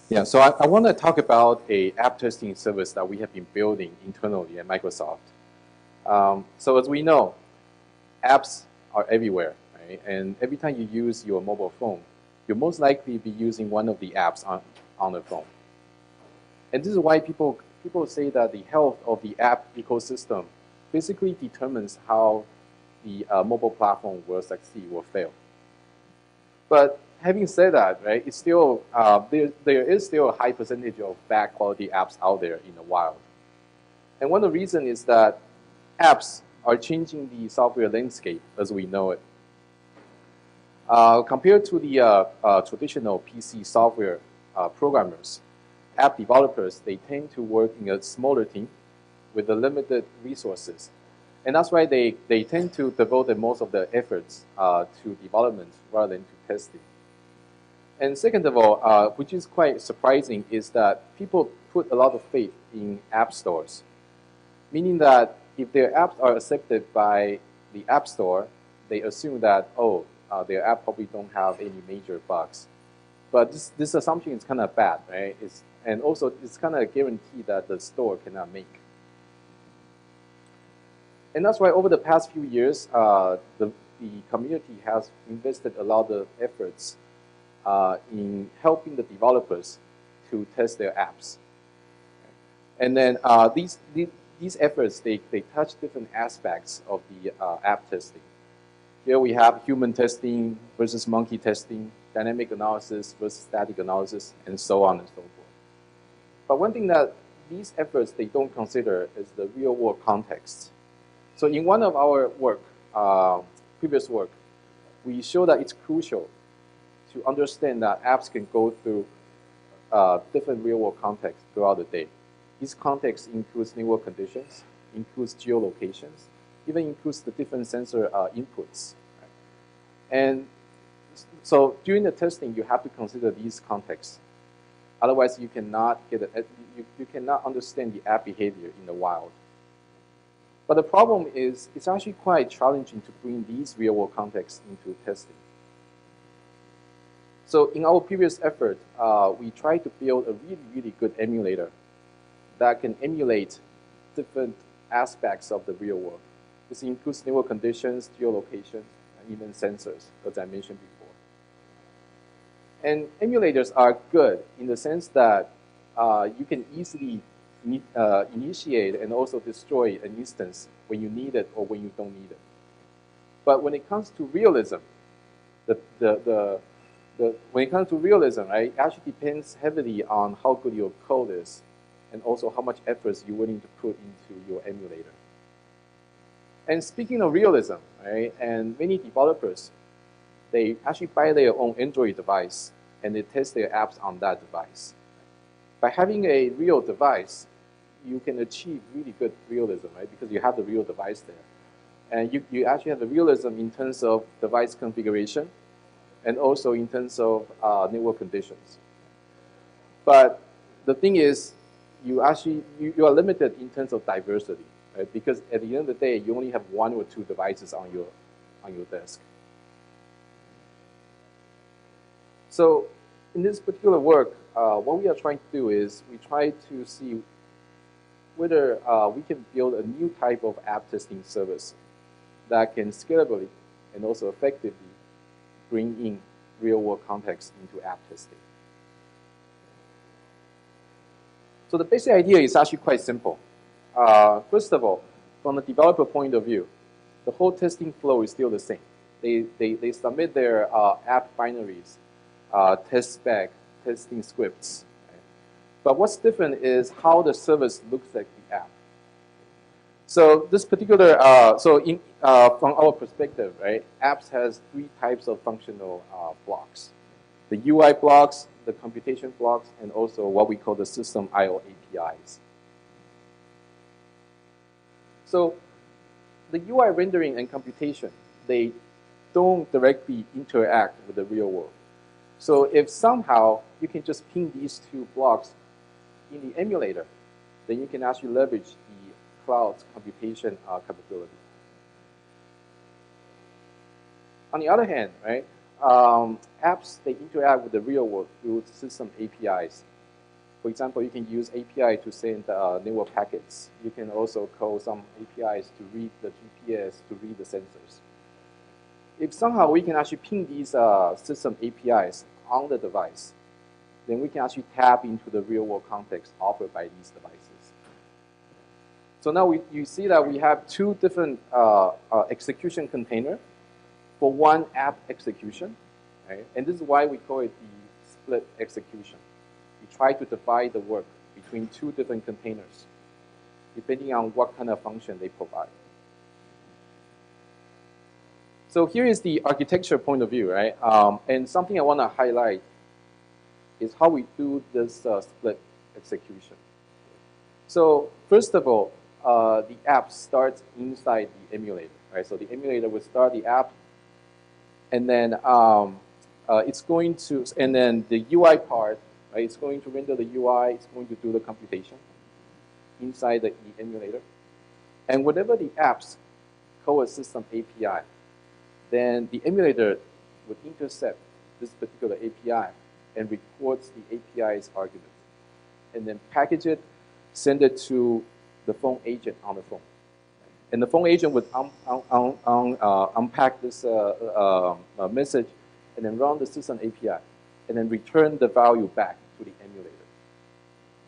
Yeah, so I want to talk about a app testing service that we have been building internally at Microsoft. So as we know, apps are everywhere, right? And every time you use your mobile phone, you'll most likely be using one of the apps on the phone. And this is why people say that the health of the app ecosystem basically determines how the mobile platform will succeed or fail. But having said that, right, it's still there is still a high percentage of bad quality apps out there in the wild. And one of the reasons is that apps are changing the software landscape as we know it. Compared to the traditional PC software programmers, app developers, they tend to work in a smaller team with the limited resources. And that's why they tend to devote most of their efforts to development rather than to testing. And second of all, which is quite surprising, is that people put a lot of faith in app stores, meaning that if their apps are accepted by the App Store, they assume that, their app probably don't have any major bugs. But this assumption is kind of bad, right? And also, it's kind of guaranteed that the store cannot make. And that's why over the past few years, the community has invested a lot of efforts in helping the developers to test their apps. And then these efforts, they touch different aspects of the app testing. Here we have human testing versus monkey testing, dynamic analysis versus static analysis, and so on and so forth. But one thing that these efforts, they don't consider is the real world context. So in one of our work, previous work, we show that it's crucial to understand that apps can go through different real world contexts throughout the day. These contexts includes network conditions, includes geolocations, even includes the different sensor inputs. Right? And so during the testing, you have to consider these contexts. Otherwise, you cannot you cannot understand the app behavior in the wild. But the problem is, it's actually quite challenging to bring these real-world contexts into testing. So in our previous effort, we tried to build a really, really good emulator that can emulate different aspects of the real world. This includes network conditions, geolocation, and even sensors, as I mentioned before. And emulators are good in the sense that you can easily initiate and also destroy an instance when you need it or when you don't need it. But when it comes to realism, when it comes to realism, right, it actually depends heavily on how good your code is and also how much effort you're willing to put into your emulator. And speaking of realism, right, and many developers, they actually buy their own Android device and they test their apps on that device. By having a real device, you can achieve really good realism, right, because you have the real device there. And you actually have the realism in terms of device configuration and also in terms of network conditions. But the thing is, you are limited in terms of diversity, right? Because at the end of the day, you only have one or two devices on your desk. So in this particular work, what we are trying to do is we try to see whether we can build a new type of app testing service that can scalably and also effectively bring in real-world context into app testing. So the basic idea is actually quite simple. First of all, from a developer point of view, the whole testing flow is still the same. They submit their app binaries, test spec, testing scripts. Right? But what's different is how the service looks like the app. So this particular, from our perspective, right, apps has three types of functional blocks: the UI blocks, the computation blocks, and also what we call the system I/O APIs. So the UI rendering and computation, they don't directly interact with the real world. So if somehow you can just ping these two blocks in the emulator, then you can actually leverage the cloud computation capability. On the other hand, right, apps, they interact with the real world through system APIs. For example, you can use API to send network packets. You can also call some APIs to read the GPS, to read the sensors. If somehow we can actually ping these system APIs on the device, then we can actually tap into the real-world context offered by these devices. So now you see that we have two different execution containers for one app execution, right? And this is why we call it the split execution. We try to divide the work between two different containers, depending on what kind of function they provide. So here is the architecture point of view, right? And something I want to highlight is how we do this split execution. So first of all, the app starts inside the emulator, right? So the emulator will start the app, and then it's going to, and then the UI part, right? It's going to render the UI. It's going to do the computation inside the emulator, and whenever the apps call a system API, then the emulator would intercept this particular API and records the API's argument, and then package it, send it to the phone agent on the phone. And the phone agent would unpack this message and then run the system API and then return the value back to the emulator.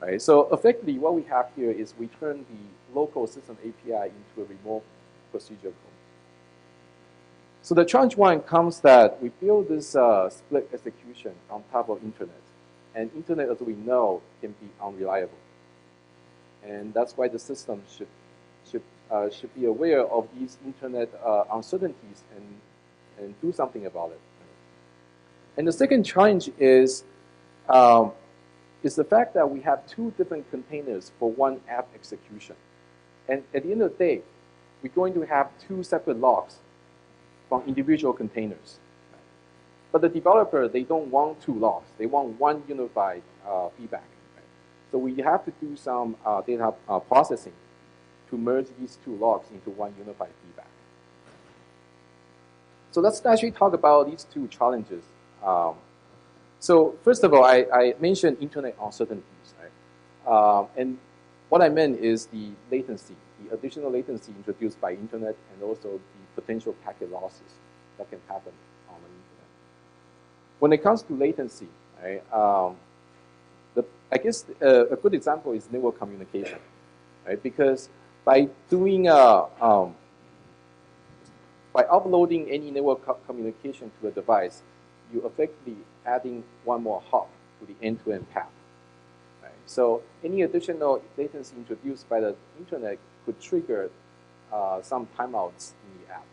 Right? So effectively, what we have here is we turn the local system API into a remote procedural code. So the challenge one comes that we build this split execution on top of internet. And internet, as we know, can be unreliable. And that's why the system should be aware of these internet uncertainties and do something about it. And the second challenge is the fact that we have two different containers for one app execution. And at the end of the day, we're going to have two separate logs from individual containers. But the developer, they don't want two logs. They want one unified feedback. So we have to do some data processing to merge these two logs into one unified feedback. So let's actually talk about these two challenges. So first of all, I mentioned internet uncertainties, right? And what I meant is the latency, the additional latency introduced by internet, and also the potential packet losses that can happen on the internet. When it comes to latency, right? I guess a good example is network communication, right? Because by doing by uploading any network communication to a device, you effectively adding one more hop to the end-to-end path. Right? So any additional latency introduced by the internet could trigger some timeouts in the app.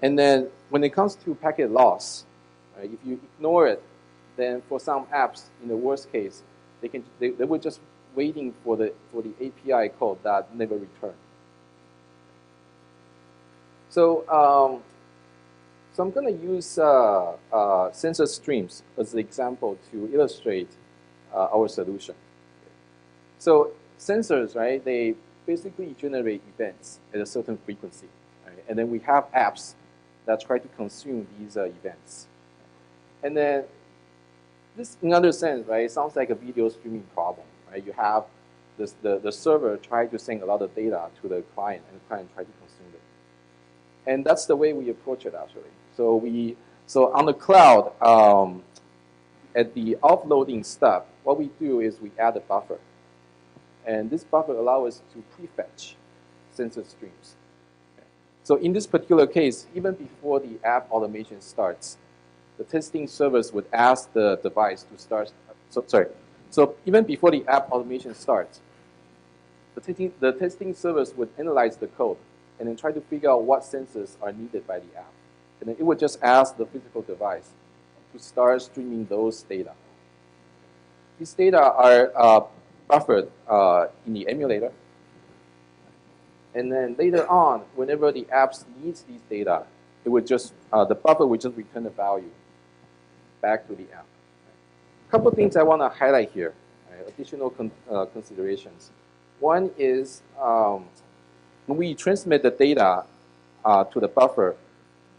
And then when it comes to packet loss, right, if you ignore it, then for some apps, in the worst case, they were just waiting for the API code that never returned. So I'm going to use sensor streams as an example to illustrate our solution. So sensors, right? They basically generate events at a certain frequency, right? And then we have apps that try to consume these events, and then this, in other sense, right, sounds like a video streaming problem, right? You have the server try to send a lot of data to the client, and the client try to consume it. And that's the way we approach it, actually. So on the cloud, at the offloading step, what we do is we add a buffer. And this buffer allows us to prefetch sensor streams. So in this particular case, even before the app automation starts, the testing service would ask the device to start. So even before the app automation starts, the testing service would analyze the code and then try to figure out what sensors are needed by the app. And then it would just ask the physical device to start streaming those data. These data are buffered in the emulator. And then later on, whenever the app needs these data, it would just, the buffer would just return the value back to the app. A couple of things I want to highlight here, right? Additional considerations. One is when we transmit the data to the buffer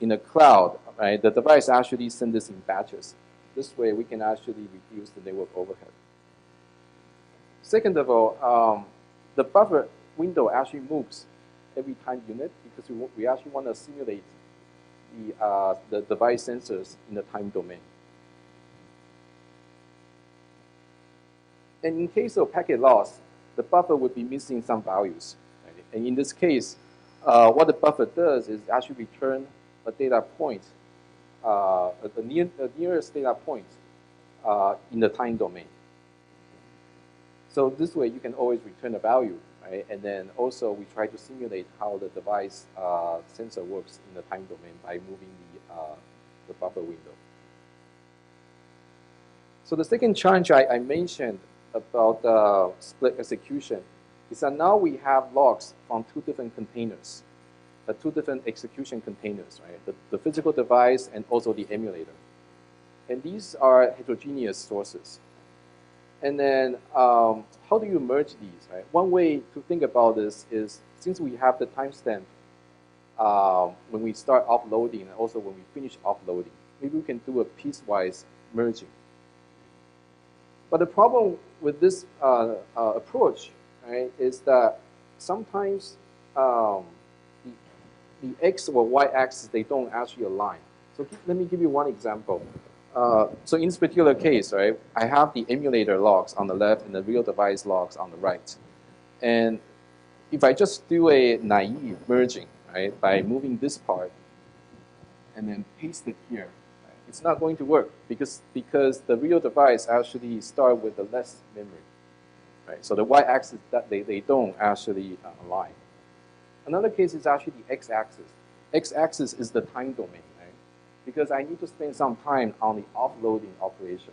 in the cloud, right? The device actually sends this in batches. This way, we can actually reduce the network overhead. Second of all, the buffer window actually moves every time unit because we actually want to simulate the device sensors in the time domain. And in case of packet loss, the buffer would be missing some values. Right? And in this case, what the buffer does is actually return a data point, the nearest data point in the time domain. So this way, you can always return a value, right? And then also, we try to simulate how the device sensor works in the time domain by moving the buffer window. So the second challenge I mentioned about split execution is that now we have logs from two different containers, two different execution containers, right? The physical device and also the emulator. And these are heterogeneous sources. And then how do you merge these, right? One way to think about this is since we have the timestamp when we start offloading and also when we finish offloading, maybe we can do a piecewise merging. But the problem with this approach, right, is that sometimes the X or Y axis, they don't actually align. So let me give you one example. So in this particular case, right, I have the emulator logs on the left and the real device logs on the right. And if I just do a naive merging, right, by moving this part and then paste it here, right, it's not going to work because the real device actually start with the less memory, right? So the y-axis, that they don't actually align. Another case is actually the x-axis. X-axis is the time domain, right? Because I need to spend some time on the offloading operation.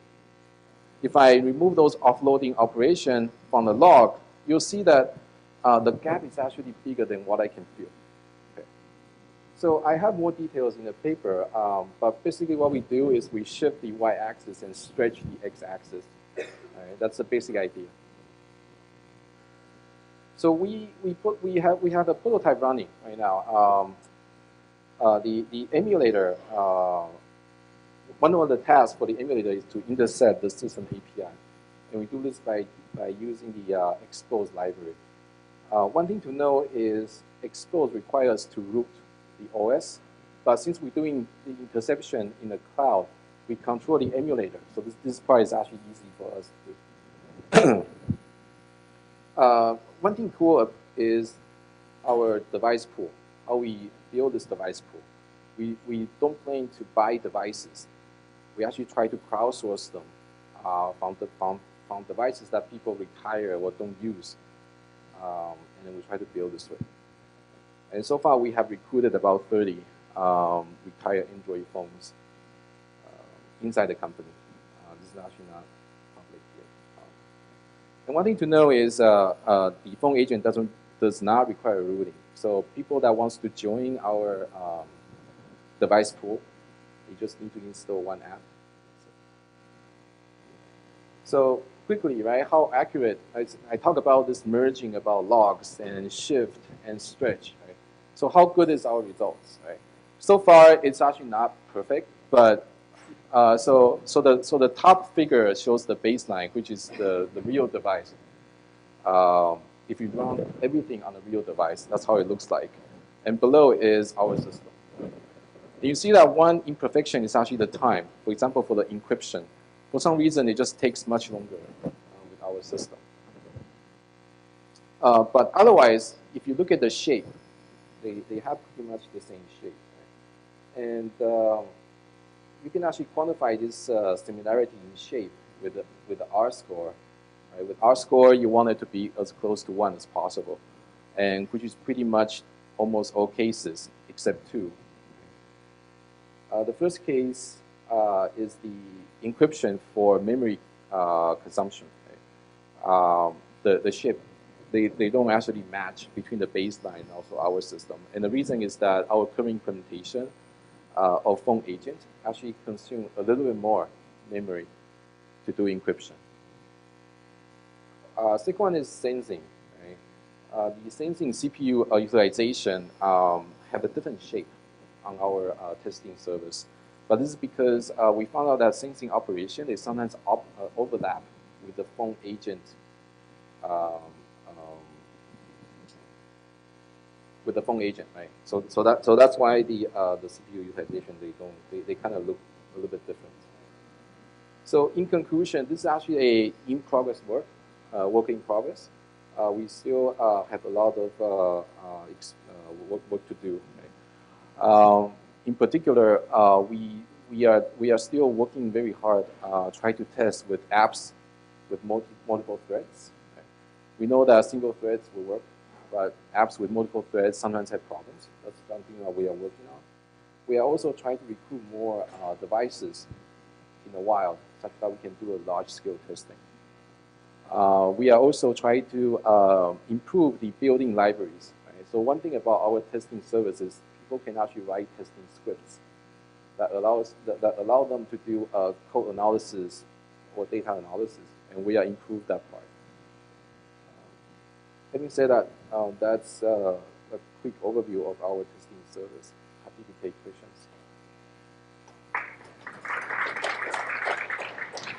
If I remove those offloading operation from the log, you'll see that the gap is actually bigger than what I can feel. Okay. So I have more details in the paper, but basically what we do is we shift the y-axis and stretch the x-axis. Right? That's the basic idea. So we have a prototype running right now. The emulator, one of the tasks for the emulator is to intercept the system API. And we do this by using the expose library. One thing to know is expose requires us to root the OS. But since we're doing the interception in the cloud, we control the emulator. So this part is actually easy for us to do. One thing cool is our device pool, how we build this device pool. We don't plan to buy devices. We actually try to crowdsource them from devices that people retire or don't use. And then we try to build this way. And so far, we have recruited about 30 retired Android phones inside the company. This is actually not public yet. And one thing to know is the phone agent does not require rooting. So people that wants to join our device pool, they just need to install one app. So quickly, right, how accurate, I talk about this merging about logs and shift and stretch, right? So how good is our results, right? So far, it's actually not perfect, but so the top figure shows the baseline, which is the real device. If you run everything on a real device, that's how it looks like. And below is our system. And you see that one imperfection is actually the time. For example, for the encryption. For some reason, it just takes much longer with our system. But otherwise, if you look at the shape, they have pretty much the same shape. Right? And you can actually quantify this similarity in shape with the R-score. Right? With R-score, you want it to be as close to 1 as possible, and which is pretty much almost all cases except 2. The first case is the encryption for memory consumption. Right? The chip, they don't actually match between the baseline and also our system. And the reason is that our current implementation of phone agent actually consume a little bit more memory to do encryption. Second one is sensing. Right? The sensing CPU utilization have a different shape on our testing service. But this is because we found out that sensing operation, they sometimes overlap with the phone agent um, with the phone agent, right? So that's why the CPU utilization they kind of look a little bit different. So in conclusion, this is actually a in progress work in progress. We still have a lot of work to do. Right? In particular, we are still working very hard trying to test with apps with multiple threads. Right? We know that single threads will work, but apps with multiple threads sometimes have problems. That's something that we are working on. We are also trying to recruit more devices in the wild, such that we can do a large-scale testing. We are also trying to improve the building libraries. Right? So one thing about our testing services, people can actually write testing scripts that allow them to do code analysis or data analysis, and we are improved that part. Having said that, that's a quick overview of our testing service. Happy to take questions.